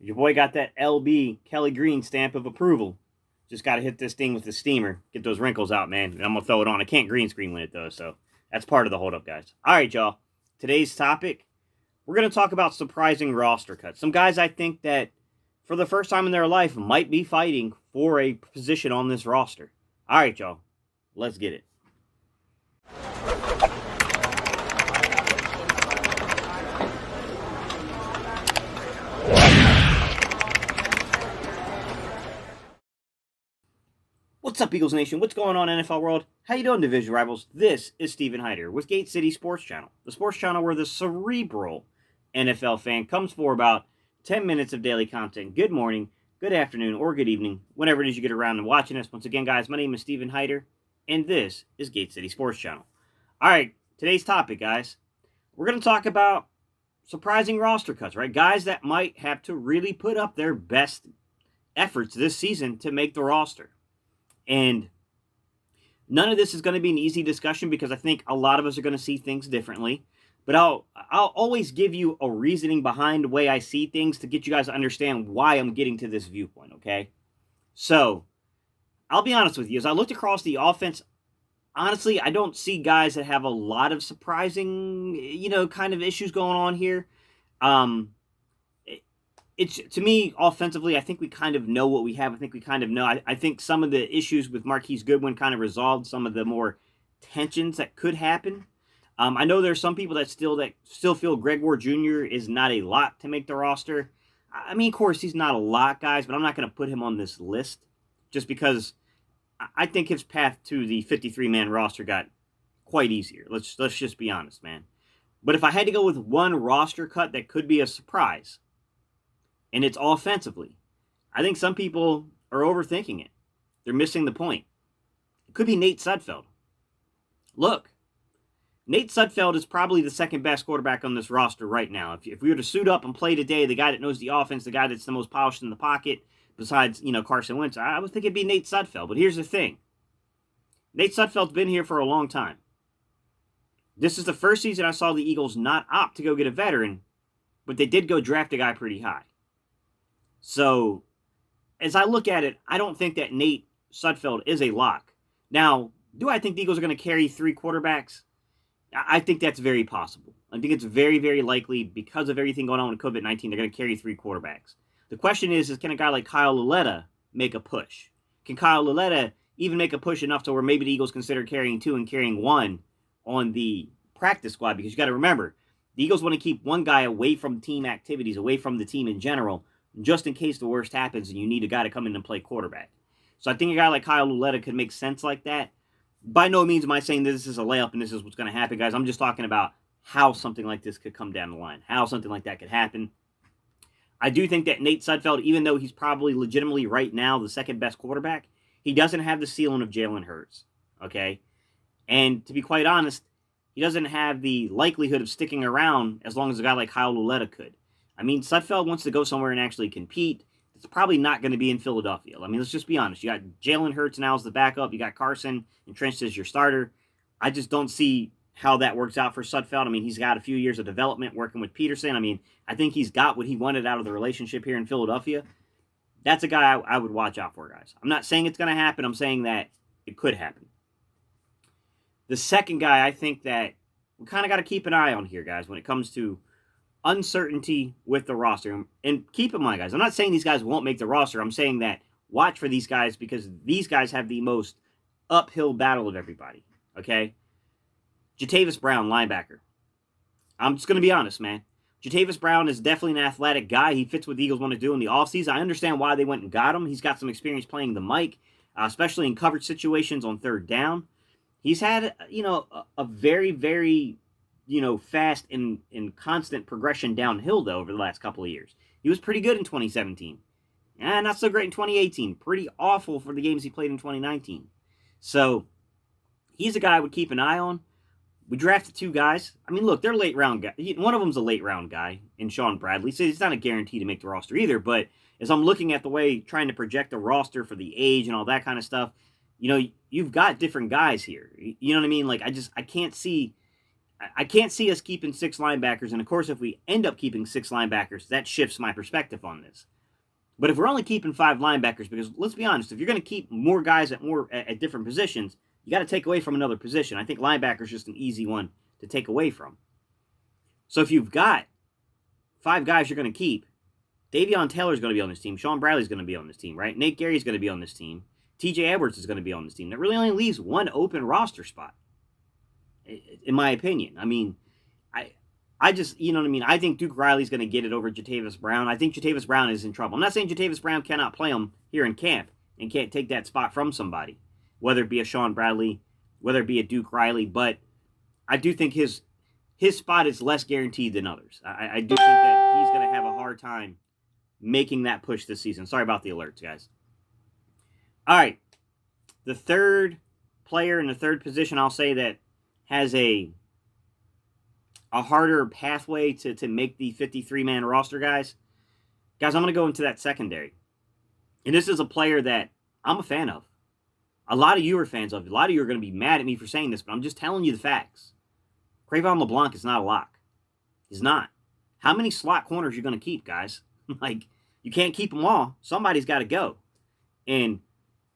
Your boy got that LB Kelly Green stamp of approval. Just got to hit this thing with the steamer, get those wrinkles out, man. And I'm going to throw it on. I can't green screen when it does, so that's part of the hold up, guys. All right, y'all. Today's topic, we're going to talk about surprising roster cuts. Some guys I think that for the first time in their life might be fighting for a position on this roster. All right, y'all. Let's get it. What's up, Eagles Nation? What's going on, NFL world? How you doing, division rivals? This is Steven Hyder with Gate City Sports Channel, the sports channel where the cerebral NFL fan comes for about 10 minutes of daily content. Good morning, good afternoon, or good evening, whenever it is you get around and watching us. Once again, guys, my name is Steven Hyder, and this is Gate City Sports Channel. All right, today's topic, guys. We're going to talk about surprising roster cuts, right? Guys that might have to really put up their best efforts this season to make the roster. And none of this is going to be an easy discussion because I think a lot of us are going to see things differently. But I'll always give you a reasoning behind the way I see things to get you guys to understand why I'm getting to this viewpoint, okay? So, I'll be honest with you. As I looked across the offense, honestly, I don't see guys that have a lot of surprising, kind of issues going on here. It's, to me, offensively, I think we kind of know what we have. I think we kind of know. I think some of the issues with Marquise Goodwin kind of resolved some of the more tensions that could happen. I know there's some people that still feel Greg Ward Jr. is not a lot to make the roster. I mean, of course, he's not a lot, guys, but I'm not going to put him on this list just because I think his path to the 53-man roster got quite easier. Let's just be honest, man. But if I had to go with one roster cut that could be a surprise, and it's offensively, I think some people are overthinking it. They're missing the point. It could be Nate Sudfeld. Look, Nate Sudfeld is probably the second best quarterback on this roster right now. If we were to suit up and play today, the guy that knows the offense, the guy that's the most polished in the pocket, besides, Carson Wentz, I would think it'd be Nate Sudfeld. But here's the thing. Nate Sudfeld's been here for a long time. This is the first season I saw the Eagles not opt to go get a veteran, but they did go draft a guy pretty high. So, as I look at it, I don't think that Nate Sudfeld is a lock. Now, do I think the Eagles are going to carry three quarterbacks? I think that's very possible. I think it's very, very likely because of everything going on with COVID-19, they're going to carry three quarterbacks. The question is can a guy like Kyle Lauletta make a push? Can Kyle Lauletta even make a push enough to where maybe the Eagles consider carrying two and carrying one on the practice squad? Because you got to remember, the Eagles want to keep one guy away from team activities, away from the team in general, just in case the worst happens and you need a guy to come in and play quarterback. So I think a guy like Kyle Lauletta could make sense like that. By no means am I saying this is a layup and this is what's going to happen, guys. I'm just talking about how something like this could come down the line, how something like that could happen. I do think that Nate Sudfeld, even though he's probably legitimately right now the second best quarterback, he doesn't have the ceiling of Jalen Hurts, okay? And to be quite honest, he doesn't have the likelihood of sticking around as long as a guy like Kyle Lauletta could. I mean, Sutfeld wants to go somewhere and actually compete. It's probably not going to be in Philadelphia. I mean, let's just be honest. You got Jalen Hurts now as the backup. You got Carson entrenched as your starter. I just don't see how that works out for Sutfeld. I mean, he's got a few years of development working with Peterson. I mean, I think he's got what he wanted out of the relationship here in Philadelphia. That's a guy I would watch out for, guys. I'm not saying it's going to happen. I'm saying that it could happen. The second guy I think that we kind of got to keep an eye on here, guys, when it comes to uncertainty with the roster. And keep in mind, guys, I'm not saying these guys won't make the roster. I'm saying that watch for these guys because these guys have the most uphill battle of everybody, okay? Jatavis Brown, linebacker. I'm just going to be honest, man. Jatavis Brown is definitely an athletic guy. He fits what the Eagles want to do in the offseason. I understand why they went and got him. He's got some experience playing the mic, especially in coverage situations on third down. He's had, a very, very fast and constant progression downhill, though, over the last couple of years. He was pretty good in 2017. Not so great in 2018. Pretty awful for the games he played in 2019. So, he's a guy I would keep an eye on. We drafted two guys. I mean, look, they're late round guys. One of them's a late round guy in Sean Bradley, so it's not a guarantee to make the roster either. But as I'm looking at the way, trying to project the roster for the age and all that kind of stuff, you've got different guys here. You know what I mean? Like, I can't see... I can't see us keeping 6 linebackers. And of course, if we end up keeping 6 linebackers, that shifts my perspective on this. But if we're only keeping 5 linebackers, because let's be honest, if you're going to keep more guys at different positions, you got to take away from another position. I think linebacker is just an easy one to take away from. So if you've got 5 guys you're going to keep, Davion Taylor's going to be on this team. Sean Bradley's going to be on this team, right? Nate Gary's going to be on this team. TJ Edwards is going to be on this team. That really only leaves one open roster spot, in my opinion. I mean, I just, you know what I mean? I think Duke Riley's going to get it over Jatavis Brown. I think Jatavis Brown is in trouble. I'm not saying Jatavis Brown cannot play him here in camp and can't take that spot from somebody, whether it be a Sean Bradley, whether it be a Duke Riley, but I do think his spot is less guaranteed than others. I do think that he's going to have a hard time making that push this season. Sorry about the alerts, guys. All right. The third player in the third position, I'll say that has a harder pathway to make the 53-man roster, guys. Guys, I'm going to go into that secondary. And this is a player that I'm a fan of. A lot of you are fans of. A lot of you are going to be mad at me for saying this, but I'm just telling you the facts. Cre'von Leblanc is not a lock. He's not. How many slot corners are you going to keep, guys? Like, you can't keep them all. Somebody's got to go. And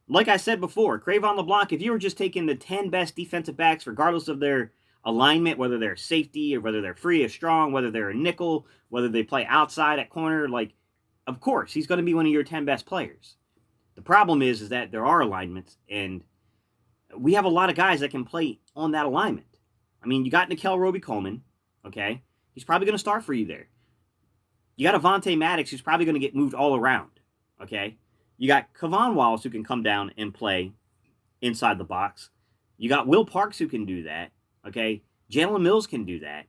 like I said before, Cre'von Leblanc, if you were just taking the 10 best defensive backs, regardless of their alignment, whether they're safety or whether they're free or strong, whether they're a nickel, whether they play outside at corner, like, of course, he's going to be one of your 10 best players. The problem is that there are alignments, and we have a lot of guys that can play on that alignment. I mean, you got Nickel Roby-Coleman, okay? He's probably going to start for you there. You got Avonte Maddox, who's probably going to get moved all around, okay? You got Kevon Wallace, who can come down and play inside the box. You got Will Parks, who can do that, okay? Jalen Mills can do that.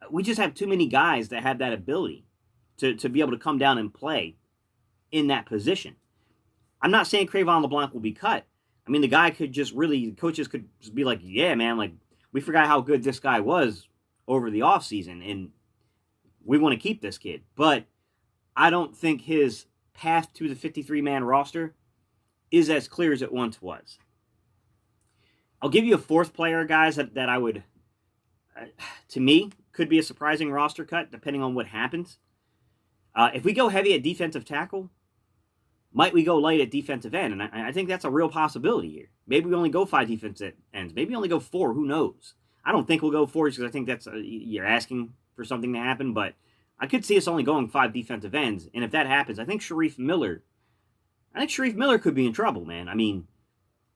We just have too many guys that have that ability to be able to come down and play in that position. I'm not saying Cre'von Leblanc will be cut. I mean, the guy could just really, coaches could just be like, yeah, man, like, we forgot how good this guy was over the offseason, and we want to keep this kid. But I don't think his path to the 53-man roster is as clear as it once was. I'll give you a fourth player, guys, that I would, to me, could be a surprising roster cut, depending on what happens. If we go heavy at defensive tackle, might we go light at defensive end? And I think that's a real possibility here. Maybe we only go 5 defensive ends. Maybe we only go 4. Who knows? I don't think we'll go 4 because I think that's you're asking for something to happen. But I could see us only going 5 defensive ends. And if that happens, I think Sharif Miller could be in trouble, man. I mean,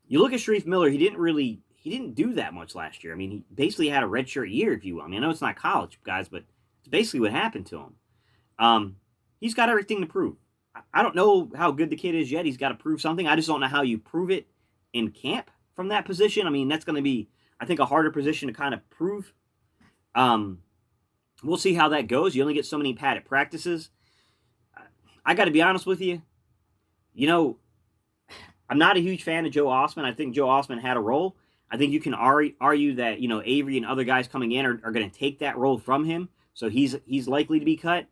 you look at Sharif Miller, he didn't do that much last year. I mean, he basically had a redshirt year, if you will. I mean, I know it's not college, guys, but it's basically what happened to him. He's got everything to prove. I don't know how good the kid is yet. He's got to prove something. I just don't know how you prove it in camp from that position. I mean, that's going to be, I think, a harder position to kind of prove. We'll see how that goes. You only get so many padded practices. I got to be honest with you. You know, I'm not a huge fan of Joe Osman. I think Joe Osman had a role. I think you can argue that, you know, Avery and other guys coming in are going to take that role from him. So he's likely to be cut.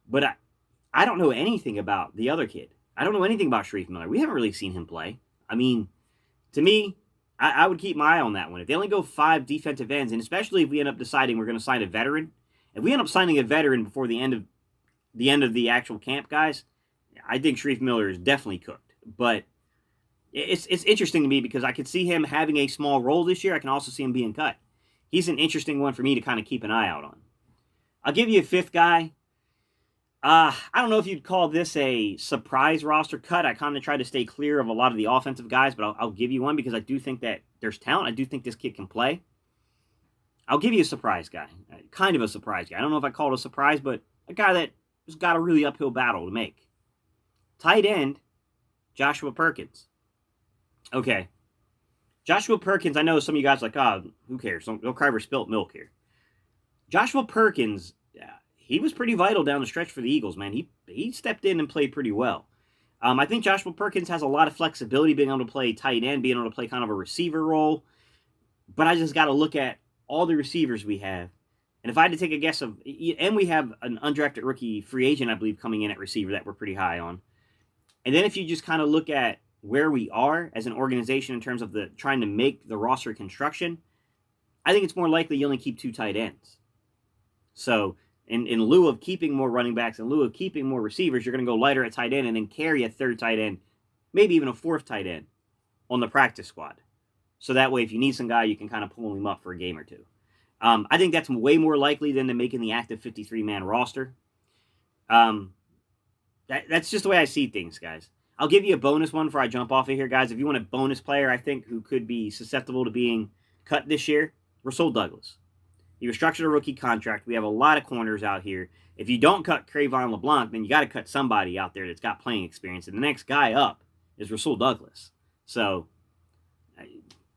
But I don't know anything about the other kid. I don't know anything about Sharif Miller. We haven't really seen him play. I mean, to me, I would keep my eye on that one. If they only go 5 defensive ends, and especially if we end up deciding we're going to sign a veteran, if we end up signing a veteran before the end of the actual camp, guys, I think Sharif Miller is definitely cooked. But it's interesting to me because I could see him having a small role this year. I can also see him being cut. He's an interesting one for me to kind of keep an eye out on. I'll give you a fifth guy. I don't know if you'd call this a surprise roster cut. I kind of try to stay clear of a lot of the offensive guys, but I'll give you one because I do think that there's talent. I do think this kid can play. I'll give you a surprise guy. Kind of a surprise guy. I don't know if I call it a surprise, but a guy that has got a really uphill battle to make. Tight end, Joshua Perkins. Okay. Joshua Perkins, I know some of you guys are like, who cares? Don't cry for spilt milk here. Joshua Perkins, he was pretty vital down the stretch for the Eagles, man. He stepped in and played pretty well. I think Joshua Perkins has a lot of flexibility, being able to play tight end, being able to play kind of a receiver role. But I just got to look at all the receivers we have. And if I had to take a guess and we have an undrafted rookie free agent, I believe, coming in at receiver that we're pretty high on. And then if you just kind of look at where we are as an organization in terms of trying to make the roster construction, I think it's more likely you only keep 2 tight ends. So in lieu of keeping more running backs, in lieu of keeping more receivers, you're going to go lighter at tight end and then carry a 3rd tight end, maybe even a 4th tight end on the practice squad. So that way, if you need some guy, you can kind of pull him up for a game or two. I think that's way more likely than to making the active 53-man roster. That's just the way I see things, guys. I'll give you a bonus one before I jump off of here, guys. If you want a bonus player, I think, who could be susceptible to being cut this year, Rasul Douglas. He restructured a rookie contract. We have a lot of corners out here. If you don't cut Cre'von Leblanc, then you got to cut somebody out there that's got playing experience. And the next guy up is Rasul Douglas. So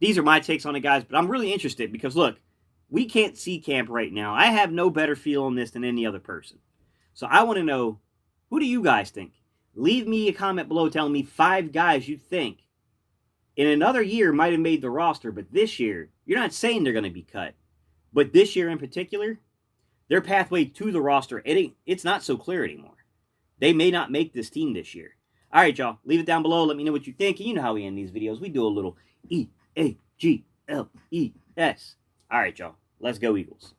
these are my takes on it, guys. But I'm really interested because, look, we can't see camp right now. I have no better feel on this than any other person. So I want to know, who do you guys think? Leave me a comment below telling me 5 guys you think in another year might have made the roster, but this year, you're not saying they're going to be cut. But this year in particular, their pathway to the roster, it's not so clear anymore. They may not make this team this year. All right, y'all. Leave it down below. Let me know what you think. And you know how we end these videos. We do a little EAGLES. All right, y'all. Let's go, Eagles.